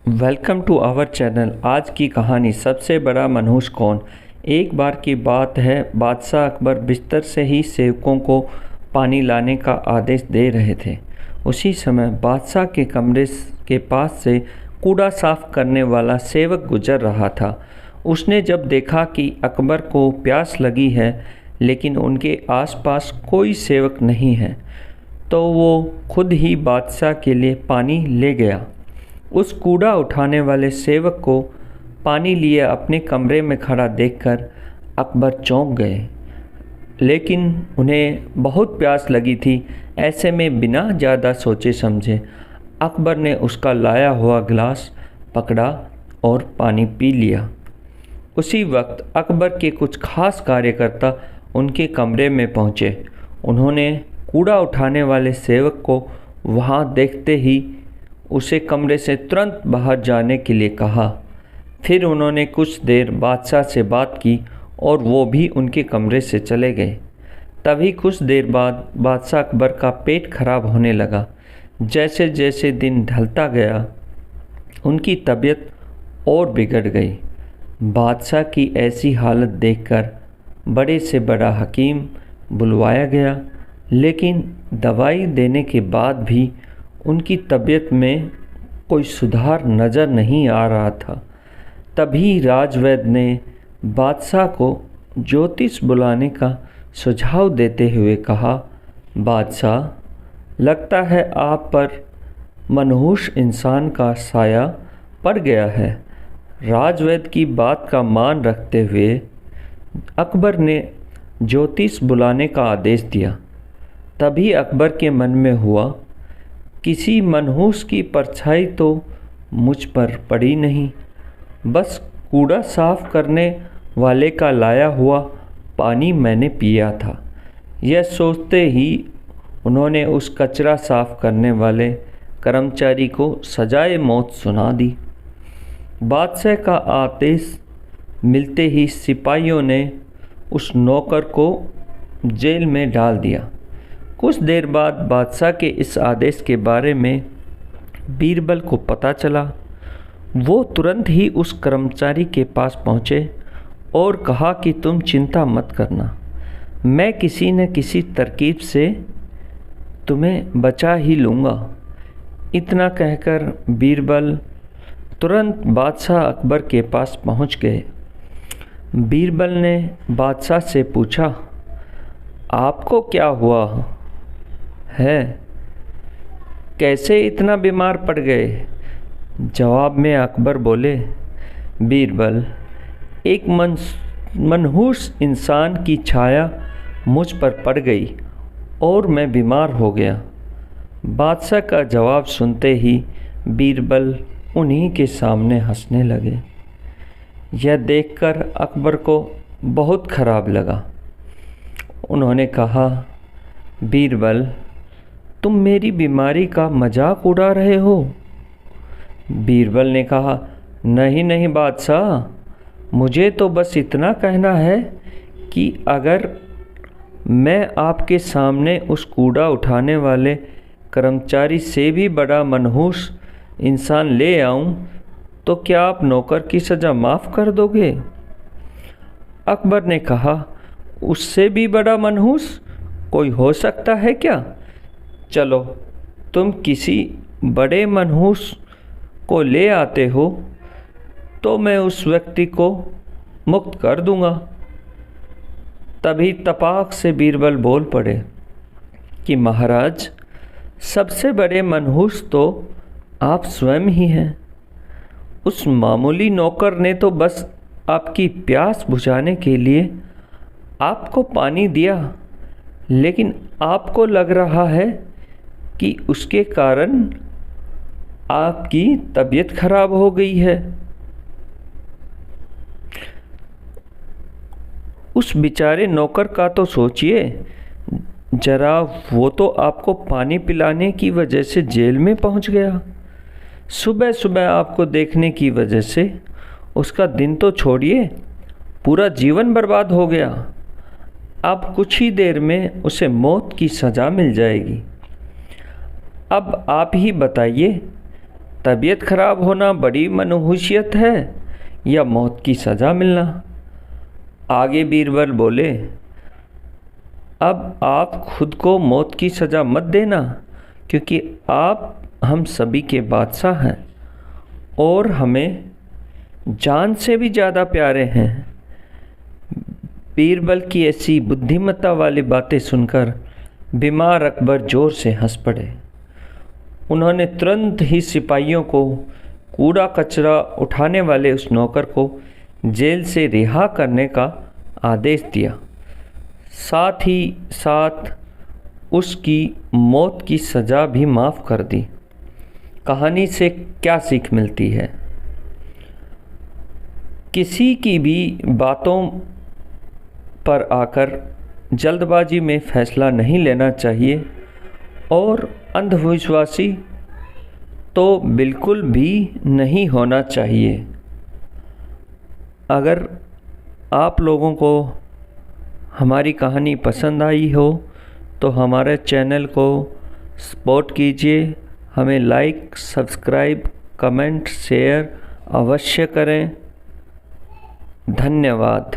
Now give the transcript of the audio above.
Welcome to our channel. आज की कहानी सबसे बड़ा मनहूस कौन। एक बार की बात है, बादशाह अकबर बिस्तर से ही सेवकों को पानी लाने का आदेश दे रहे थे। उसी समय बादशाह के कमरे के पास से कूड़ा साफ करने वाला सेवक गुजर रहा था। उसने जब देखा कि अकबर को प्यास लगी है लेकिन उनके आसपास कोई सेवक नहीं है, तो वो खुद ही बादशाह के लिए पानी ले गया। उस कूड़ा उठाने वाले सेवक को पानी लिए अपने कमरे में खड़ा देखकर अकबर चौंक गए, लेकिन उन्हें बहुत प्यास लगी थी। ऐसे में बिना ज़्यादा सोचे समझे अकबर ने उसका लाया हुआ गिलास पकड़ा और पानी पी लिया। उसी वक्त अकबर के कुछ खास कार्यकर्ता उनके कमरे में पहुँचे। उन्होंने कूड़ा उठाने वाले सेवक को वहाँ देखते ही उसे कमरे से तुरंत बाहर जाने के लिए कहा। फिर उन्होंने कुछ देर बादशाह से बात की और वो भी उनके कमरे से चले गए। तभी कुछ देर बाद बादशाह अकबर का पेट खराब होने लगा। जैसे जैसे दिन ढलता गया उनकी तबीयत और बिगड़ गई। बादशाह की ऐसी हालत देखकर बड़े से बड़ा हकीम बुलवाया गया, लेकिन दवाई देने के बाद भी उनकी तबीयत में कोई सुधार नज़र नहीं आ रहा था। तभी राजवैद्य ने बादशाह को ज्योतिष बुलाने का सुझाव देते हुए कहा, बादशाह, लगता है आप पर मनहूस इंसान का साया पड़ गया है। राजवैद्य की बात का मान रखते हुए अकबर ने ज्योतिष बुलाने का आदेश दिया। तभी अकबर के मन में हुआ, किसी मनहूस की परछाई तो मुझ पर पड़ी नहीं, बस कूड़ा साफ करने वाले का लाया हुआ पानी मैंने पिया था। यह सोचते ही उन्होंने उस कचरा साफ करने वाले कर्मचारी को सजाए मौत सुना दी। बादशाह का आदेश मिलते ही सिपाहियों ने उस नौकर को जेल में डाल दिया। कुछ देर बाद बादशाह के इस आदेश के बारे में बीरबल को पता चला। वो तुरंत ही उस कर्मचारी के पास पहुँचे और कहा कि तुम चिंता मत करना, मैं किसी न किसी तरकीब से तुम्हें बचा ही लूँगा। इतना कहकर बीरबल तुरंत बादशाह अकबर के पास पहुँच गए। बीरबल ने बादशाह से पूछा, आपको क्या हुआ है? कैसे इतना बीमार पड़ गए? जवाब में अकबर बोले, बीरबल, एक मनहूस इंसान की छाया मुझ पर पड़ गई और मैं बीमार हो गया। बादशाह का जवाब सुनते ही बीरबल उन्हीं के सामने हंसने लगे। यह देखकर अकबर को बहुत खराब लगा। उन्होंने कहा, बीरबल, तुम मेरी बीमारी का मजाक उड़ा रहे हो? बीरबल ने कहा, नहीं नहीं बादशाह, मुझे तो बस इतना कहना है कि अगर मैं आपके सामने उस कूड़ा उठाने वाले कर्मचारी से भी बड़ा मनहूस इंसान ले आऊं, तो क्या आप नौकर की सज़ा माफ़ कर दोगे? अकबर ने कहा, उससे भी बड़ा मनहूस कोई हो सकता है क्या? चलो, तुम किसी बड़े मनहूस को ले आते हो तो मैं उस व्यक्ति को मुक्त कर दूंगा। तभी तपाक से बीरबल बोल पड़े कि महाराज, सबसे बड़े मनहूस तो आप स्वयं ही हैं। उस मामूली नौकर ने तो बस आपकी प्यास बुझाने के लिए आपको पानी दिया, लेकिन आपको लग रहा है कि उसके कारण आपकी तबीयत खराब हो गई है। उस बेचारे नौकर का तो सोचिए जरा, वो तो आपको पानी पिलाने की वजह से जेल में पहुंच गया। सुबह सुबह आपको देखने की वजह से उसका दिन तो छोड़िए, पूरा जीवन बर्बाद हो गया। अब कुछ ही देर में उसे मौत की सज़ा मिल जाएगी। अब आप ही बताइए तबीयत खराब होना बड़ी मनहूसियत है या मौत की सज़ा मिलना? आगे बीरबल बोले, अब आप खुद को मौत की सज़ा मत देना, क्योंकि आप हम सभी के बादशाह हैं और हमें जान से भी ज़्यादा प्यारे हैं। बीरबल की ऐसी बुद्धिमत्ता वाली बातें सुनकर बीमार अकबर ज़ोर से हंस पड़े। उन्होंने तुरंत ही सिपाहियों को कूड़ा कचरा उठाने वाले उस नौकर को जेल से रिहा करने का आदेश दिया, साथ ही साथ उसकी मौत की सज़ा भी माफ़ कर दी। कहानी से क्या सीख मिलती है? किसी की भी बातों पर आकर जल्दबाजी में फ़ैसला नहीं लेना चाहिए और अंधविश्वासी तो बिल्कुल भी नहीं होना चाहिए। अगर आप लोगों को हमारी कहानी पसंद आई हो तो हमारे चैनल को सपोर्ट कीजिए, हमें लाइक, सब्सक्राइब, कमेंट, शेयर अवश्य करें। धन्यवाद।